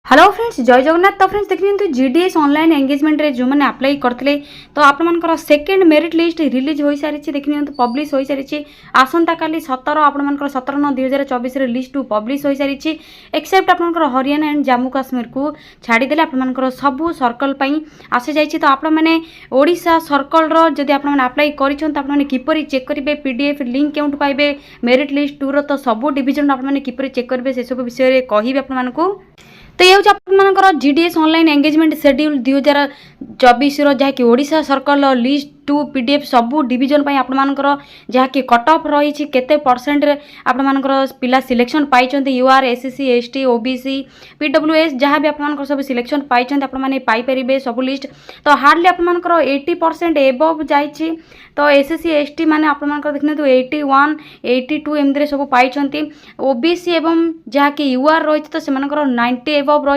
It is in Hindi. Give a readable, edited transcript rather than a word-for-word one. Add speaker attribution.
Speaker 1: हेलो फ्रेंड्स जय जगन्नाथ। तो फ्रेंड्स देखिए जीडीएस ऑनलाइन एंगेजमेंट रे जो मैंने अप्लाई करते तो आपंकर सेकेंड मेरिट लिस्ट रिलीज हो सारी देखिए पब्लिश हो सारी आसंता काली 17 आपंकर 17/9/2024 लिस्ट पब्लिश हो सारी एक्सेप्ट आपंकर हरियाणा एंड जम्मू काश्मीर को छाड़ीदे आपंकर सबू सर्कल आसी जाइए। तो आपने ओडिशा सर्कल जदि आपलाई कर चेक करेंगे पीडीएफ लिंक क्यों पाइबे मेरिट लिस्ट टूर तो सबू डिविजन आपने किपर चेक करेंगे से सब विषय कहि आपको। तो ये हूँ जीडीएस ऑनलाइन एंगेजमेंट शेड्यूल 2024 जहाँकि Odisha circle list to PDF सबू डिविजन आपंकर जहाँकि कट ऑफ रही केते परसेंट आपंकर पिला सिलेक्शन पाई UR SC ST OBC PWS जहाँ भी आप सब सिलेक्शन पाई पाइपर सब लिस्ट। तो हार्डली आपंकर 80% एबव जाइए। तो एससी एसटी माने आपंकर देखते 81 82 एमती सब पाई ओबीसी एवं जहाँकि यूआर रही तो 90 एबव रही।